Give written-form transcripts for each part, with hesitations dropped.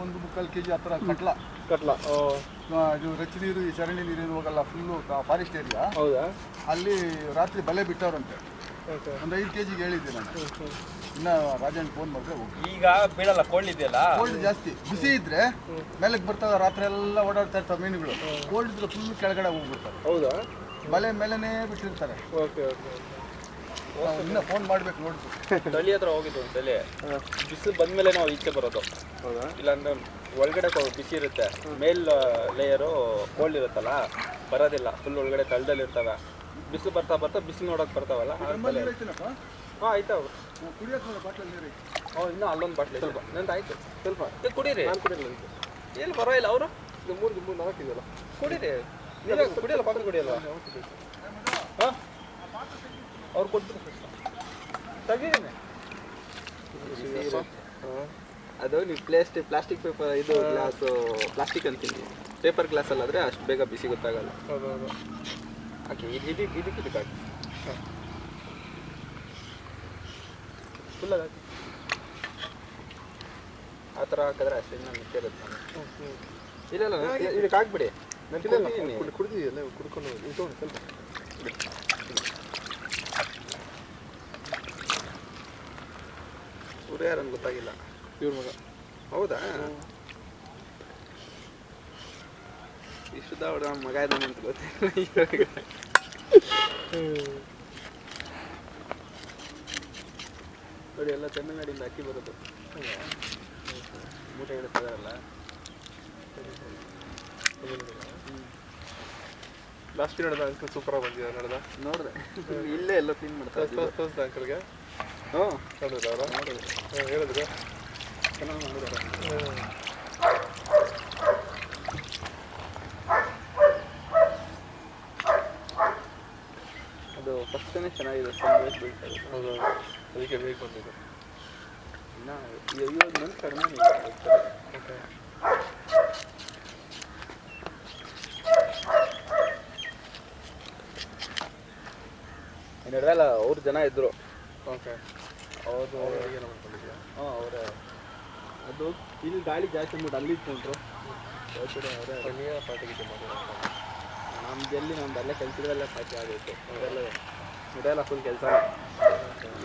ಒಂದು 3/4 kg ಆ ಥರ ಕಟ್ಲ ಇದು ರಚ್ಚಿ ನೀರು ಈ ಚರಂಡಿ ನೀರೇನು ಹೋಗಲ್ಲ, ಫುಲ್ಲು ಫಾರೆಸ್ಟ್ ಏರಿಯಾ. ಹೌದಾ? ಅಲ್ಲಿ ರಾತ್ರಿ ಬಲೆ ಬಿಟ್ಟವ್ರಂತೆ. ಒಂದು 5 kg ಹೇಳಿದ್ದೆ ನಾನು. ಇನ್ನು ರಾಜಣ್ಣ ಫೋನ್ ಮಾಡಿದ್ರೆ ಹೋಗಿ. ಈಗ ಬೀಳಲ್ಲ, ಕೋಲ್ಡ್ ಇದೆಯಲ್ಲ, ಕೋಲ್ಡ್ ಜಾಸ್ತಿ. ಬಿಸಿ ಇದ್ರೆ ಮೇಲಕ್ಕೆ ಬರ್ತಾವೆ, ರಾತ್ರಿ ಎಲ್ಲ ಓಡಾಡ್ತಾ ಇರ್ತಾವೆ ಮೀನುಗಳು. ಕೋಲ್ಡ್ ಇದ್ರೆ ಫುಲ್ ಕೆಳಗಡೆ ಹೋಗ್ಬಿಡ್ತಾರೆ. ಹೌದಾ? ಬಲೆ ಮೇಲೇ ಬಿಟ್ಟಿರ್ತಾರೆ. Okay okay. ಇನ್ನು ಫೋನ್ ಮಾಡ್ಬೇಕು ನೋಡ್ಬೇಕು. ತಳಿ ಹತ್ರ ಹೋಗಿದ್ದು ಒಂದು ತಲೆ ಬಿಸಿಲು ಬಂದಮೇಲೆ ನಾವು ಈಚೆ ಬರೋದು. ಹೌದಾ? ಇಲ್ಲಾಂದ್ರೆ ಒಳಗಡೆ ಬಿಸಿ ಇರುತ್ತೆ, ಮೇಲ್ ಲೇಯರು ಕೋಲ್ಡ್ ಇರುತ್ತಲ್ಲ, ಬರೋದಿಲ್ಲ. ಫುಲ್ ಒಳಗಡೆ ತಳದಲ್ಲಿ ಇರ್ತವೆ. ಬಿಸಿಲು ಬರ್ತಾ ಬರ್ತಾ ಬಿಸಿಲು ನೋಡೋಕೆ ಬರ್ತಾವಲ್ಲ. ಹಾಂ ಆಯ್ತಾವ. ಇನ್ನೂ ಅಲ್ಲೊಂದು ಬಾಟ್ಲಿ ಸ್ವಲ್ಪ ನಂದು ಆಯ್ತು. ಸ್ವಲ್ಪ ಕುಡೀರಿ. ನಾನು ಕುಡಿಯಲ್ಲ. ಎಲ್ಲಿ ಪರವಾಗಿಲ್ಲ. ಅವರು 3-4 ಇದೆಯಲ್ಲ, ಕುಡೀರಿ. ನೀವು ಕುಡಿಯಲ್ಲ, ಪಾತ್ರೆ ಕುಡಿಯಲ್ಲ. ಹಾಂ, ಅವ್ರು ಕೊಟ್ಟು ತೆಗೀರಿ. ಅದು ನೀವು ಪ್ಲಾಸ್ಟಿಕ್ ಪೇಪರ್, ಇದು ಗ್ಲಾಸು ಪ್ಲಾಸ್ಟಿಕ್ ಅಂತೀನಿ. ಪೇಪರ್ ಗ್ಲಾಸಲ್ಲಾದರೆ ಅಷ್ಟು ಬೇಗ ಬಿಸಿ ಗೊತ್ತಾಗಲ್ಲ. ಹೌದೌದು. ಹಾಕಿ ಇದಕ್ಕೆ ಹಾಕಿ. ಫುಲ್ಲಾಗಿ ಹಾಕಿ. ಆ ಥರ ಹಾಕಿದ್ರೆ ಅಷ್ಟೇ ನಾನು ಇರುತ್ತೆ. ಇಲ್ಲ ಇದಕ್ಕೆ ಹಾಕ್ಬಿಡಿ. ನಾನು ಕುಡಿದಿಲ್ಲ, ಕುಡ್ಕೊಂಡು ಇದು ಸ್ವಲ್ಪ ಸೂರ್ಯ ಯಾರನ್ನು ಗೊತ್ತಾಗಿಲ್ಲ. ಇವ್ರ ಮಗ. ಹೌದಾ? ಇಷ್ಟುದ ಅವಡ ಮಗ ಇದ್ದಾನೆ ಅಂತ ಗೊತ್ತಿಲ್ಲ. ನೋಡಿ, ಎಲ್ಲ ತಮಿಳ್ನಾಡಿಂದ ಅಕ್ಕಿ ಬರೋದು. ಮೂಟೆ ಇಡ್ತದಾರಲ್ಲ. ಲಾಸ್ಟ್ ನಡೆದ ಅಂಕಲ್ ಸೂಪರಾಗಿ ಬಂದಿದೆ. ನಡೆದ ನೋಡಿದೆ, ಇಲ್ಲೇ ಎಲ್ಲ ಕ್ಲೀನ್ ಮಾಡ್ತಾರೆ. ಅಂಕಲ್ಗೆ ಹ್ಞೂ ನೋಡಿದ್ರು ಅವರ ಹೇಳಿದ್ರು ಚೆನ್ನಾಗಿ ಮಾಡಿದ್ದಾರೆ. ಅದು ಫಸ್ಟೇ ಚೆನ್ನಾಗಿದೆ. ಸಂದೇಶ ಬೀಳ್ತಾರೆ. ಹೌದು, ಅದಕ್ಕೆ ಬೇಕು ಬಂದಿದೆ. ಇನ್ನು ಮಂತ್ ಕಡಿಮೆ. ಓಕೆ. ನಡೆದಲ್ಲ, ಅವ್ರ ಜನ ಇದ್ದರು. ಓಕೆ. ಅವ್ರದ್ದು ಏನು ಮಾಡ್ಕೊಂಡಿದ್ಯಾ? ಹಾಂ, ಅವರೇ. ಅದು ಇಲ್ಲಿ ಗಾಳಿ ಜಾಸ್ತಿ ಅಂದ್ಬಿಟ್ಟು ಅಲ್ಲಿ ಇಟ್ಕೊಂಡ್ರು. ಅವರೇ ನೀವೇ ಪಾರ್ಟಿಗೆ ಮಾಡಿರೋ ನಮ್ದು ಎಲ್ಲಿ ನಮ್ದು ಅಲ್ಲೇ ಕೆಲಸದಲ್ಲೇ ಪಾರ್ಟಿ ಆಗೋಯ್ತು. ಇದೆಲ್ಲ ಫುಲ್ ಕೆಲಸ.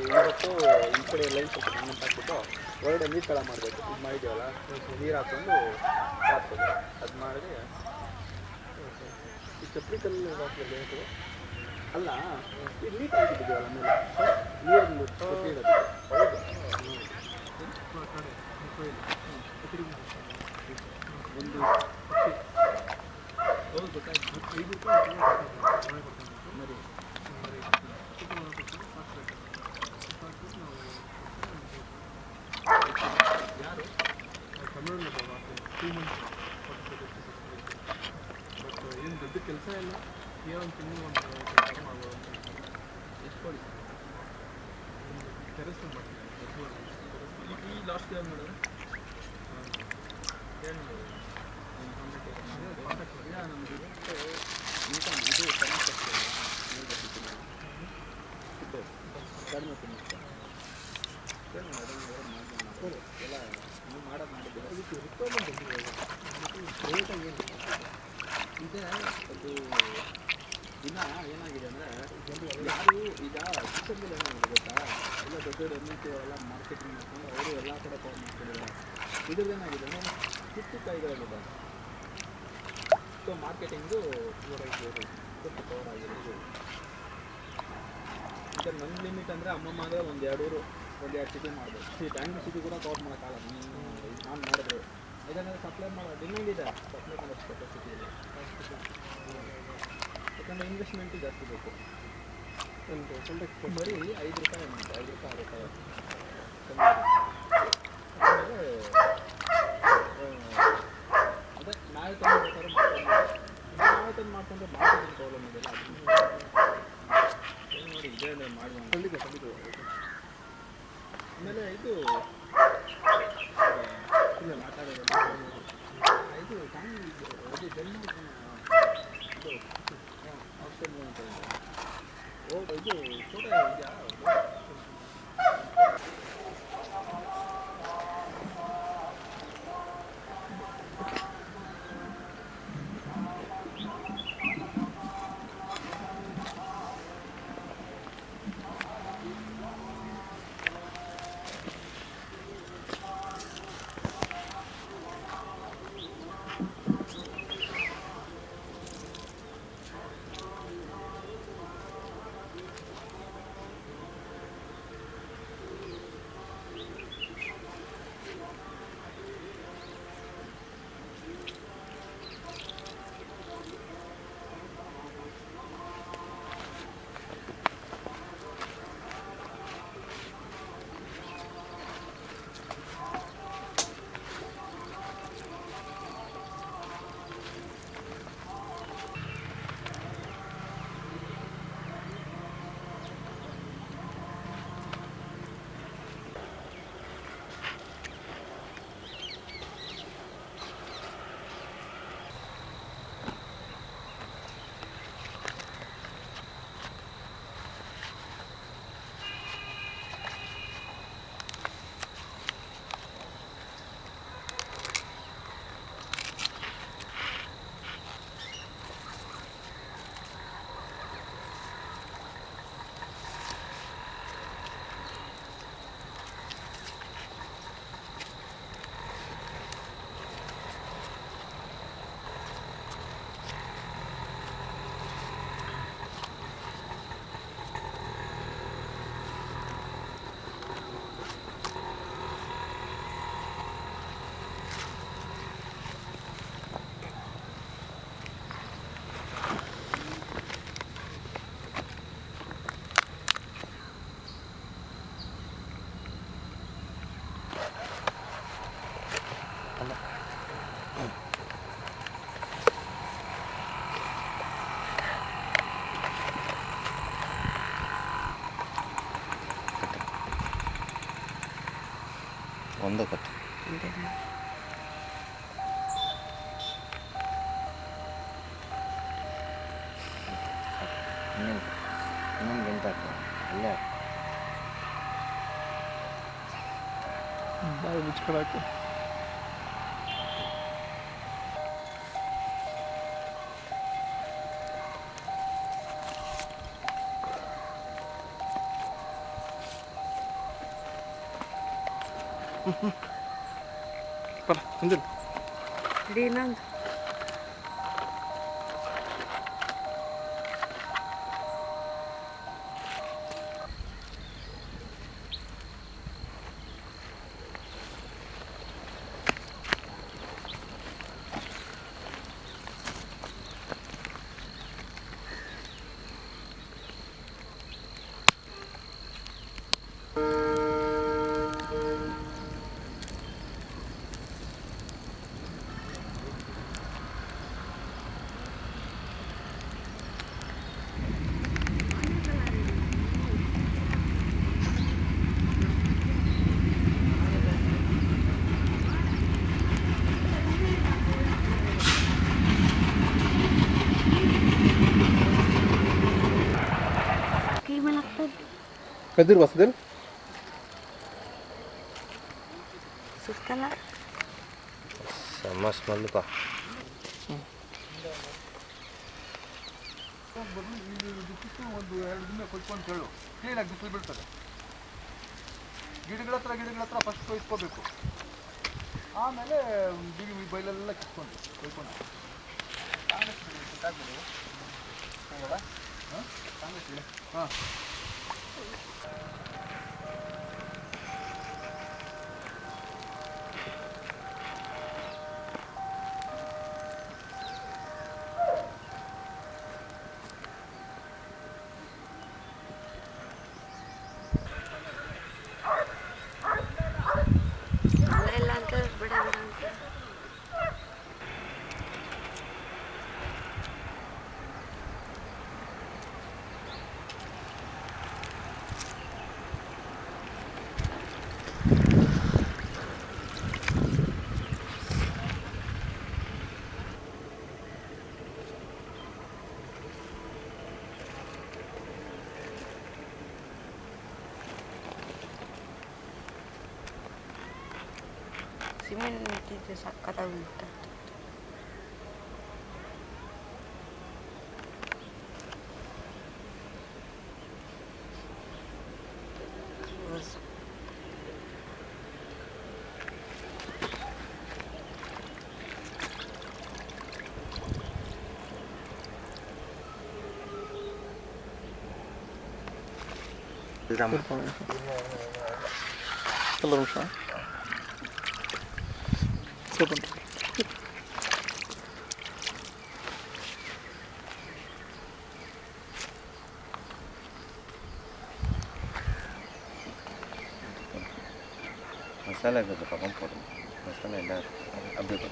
ಇವತ್ತು ಈ ಕಡೆ ಲೈನ್ ಸ್ವಲ್ಪ ಗಮನ ಹಾಕ್ಬಿಟ್ಟು ಹೊರಗಡೆ ನೀರು ತಳ ಮಾಡಬೇಕು. ಇದು ಮಾಡಿದ್ದೀವಲ್ಲ, ನೀರು ಹಾಕ್ಕೊಂಡು ಹಾಕ್ಬೋದು. ಅದು ಮಾಡಿ ಈ ಚಪ್ಪಲಿ ಕಲ್ಲು ಹಾಕಿದ್ರೆ ಏನಿದೆ ಅಲ್ಲ, ಈಗ ನೀರು ಹಾಕಿದ್ದೀವಲ್ಲ ಮೇಲೆ ನೀರನ್ನು ಚಪ್ಪಲಿ ಇಡೋದು. ಹೌದು. ಒಂದು ಹೌದು ಗೊತ್ತಾಯ್ತು. 5 ರೂಪಾಯಿ ಮರಿ ಯಾರು ತಮಿಳ್ನಾಡು 2 ಮಂತ್ಸ್ ಬಟ್ ಏನು ದೊಡ್ಡ ಕೆಲಸ ಇಲ್ಲ. ಒಂದು ತಿಂಗಳು ಒಂದು ಕೆಲಸ ಮಾಡ್ಬೋದು ಅಂತ ಎಷ್ಟು ಕೊಡಿ ಟೆರೆಸ್ ಮಾಡ್ತೀನಿ. ಈ ಲಾಸ್ಟ್ ಏನು ಮಾಡಿದ್ರೆ ಏನು ಕಾಂಟ್ಯಾಕ್ಟ್ ಮಾಡಿ ನಮಗೆ ಇನ್ಕಮ್ ಇದು ಕಡಿಮೆ ಎಲ್ಲ ನೀವು ಮಾಡೋದು ಮಾಡಿದ್ದೀರ. ಅದಕ್ಕೆ ರಿಕ್ವೈರ್ಮೆಂಟ್ ರೇಟಾಗಿ ಏನು ಇದೆ. ಅದು ದಿನ ಏನಾಗಿದೆ ಅಂದರೆ ಯಾರು ಈಗ ಚಿಕ್ಕಂದಲ್ಲಿ ಏನಾಗಿದೆ ಗೊತ್ತಾ, ಎಲ್ಲ ದೊಡ್ಡ ದೊಡ್ಡ ಎಲ್ಲ ಮಾರ್ಕೆಟಿಂಗ್ ಮಾಡ್ಕೊಂಡು ಅವರು ಎಲ್ಲ ಕಡೆ ಕವರ್ ಮಾಡ್ಕೊಂಡಿದ್ದಾರೆ. ಇದ್ರದ್ದು ಏನಾಗಿದೆ ಅಂದರೆ ಚಿಕ್ಕ ಕೈಗಳಲ್ಲಿದೆ. ಸೊ ಮಾರ್ಕೆಟಿಂಗು ಸ್ವಲ್ಪ ಕವರ್ ಆಗಿರೋದು. ಈಗ ನನ್ನ ಲಿಮಿಟ್ ಅಂದರೆ ಅಮ್ಮಮ್ಮ ಅಂದರೆ ಒಂದು 2 ಸಿಟಿ ಮಾಡ್ಬೋದು. ಬ್ಯಾಂಗ್ಳೂರ್ ಸಿಟಿ ಕೂಡ ಕವರ್ ಮಾಡೋಕ್ಕಾಗಲ್ಲ ನಾನು ಮಾಡಿದ್ರೆ. ಯಾಕಂದರೆ ಸಪ್ಲೈ ಮಾಡೋ ಡಿಮ್ಯಾಂಡ್ ಇದೆ, ಸಪ್ಲೈ ಮಾಡೋ ಕೆಪಾಸಿಟಿ ಇದೆ. ಯಾಕಂದರೆ ಇನ್ವೆಸ್ಟ್ಮೆಂಟು ಜಾಸ್ತಿ ಬೇಕು. ಬರೀ 5 ರೂಪಾಯಿ 6 ರೂಪಾಯಿ ಆಮೇಲೆ ಅದೇ ನಾಳೆ ತಂದು ಮಾಡ್ಕೊಂಡ್ರೆ ಮಾರ್ಕೆಟಿಂಗ್ ಪ್ರಾಬ್ಲಮ್ ಇದೆಲ್ಲ. ಏನು ನೋಡಿ ಇದೇ ಮಾಡುವ ಖಂಡಿತ. ಆಮೇಲೆ ಇದು ಮಾತಾಡೋದು ಇದು ಇದು ಜನ್ಮ ಇದು ಆಪ್ಷನ್ ಅಂತ ಇದು ಫೋಟೋ ಇದೆಯಾ? ಒಂದು ಕಟ್ಟು ಇನ್ನೊಂದು ಗಂಟೆ ಹಾಕು ಅಲ್ಲೇ ಬಾಯಿ ಮುಚ್ಕೊಳಕ್ಕೆ ಬರ ಮುಂದಿನ ಇನ್ನೊಂದು ಕದಿರ್ ಬಸ್ದೇನು ಸುತ್ತಲ್ಲ ಸಮ ಸ್ಮೆಲ್ಪಾ ಒಂದು 2 ದಿನ ಕೊಯ್ಕೊಂಡು ಹೇಳು ಕ್ಲೀನಾಗಿ ಬಿಸಿಲು ಬೀಳ್ತದೆ. ಗಿಡಗಳ ಹತ್ರ ಫಸ್ಟ್ ಕೊಯ್ಸ್ಕೋಬೇಕು, ಆಮೇಲೆ ಬೈಲೆಲ್ಲ ಕಿತ್ಕೊಂಡು ಕೊಯ್ಕೊಂಡು ಹಾಂ ಎಲ್ಲ ಅಂತ ಬಿಡ ಅಂತ ಸಿಮೆಂಟ್ ನಿಂತಿದ್ದು ಸಕ್ಕತ್ತಾಗಿ ಉಂಟು. ಎಲ್ಲ ನಿಮಿಷ ಸ್ವಲ್ಪ ಮಸಾಲೆ ಸ್ವಲ್ಪ ಕಂಫರ್ಟ್ ಮಸಾಲೆ ಎಲ್ಲ ಅಬ್ಬೇಕು.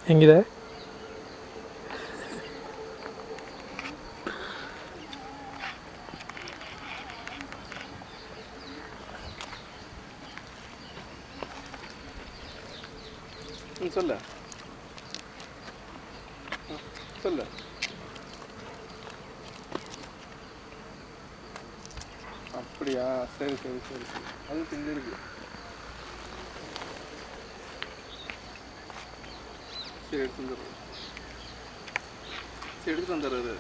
ಹೆಂಗಿದೆ? சொல்ல சொல்ல அப்படியா? சரி சரி சரி சரி, அது செஞ்சிருக்கு. சரி எடுத்து வந்துடுறேன். சரி எடுத்து வந்துடுறது.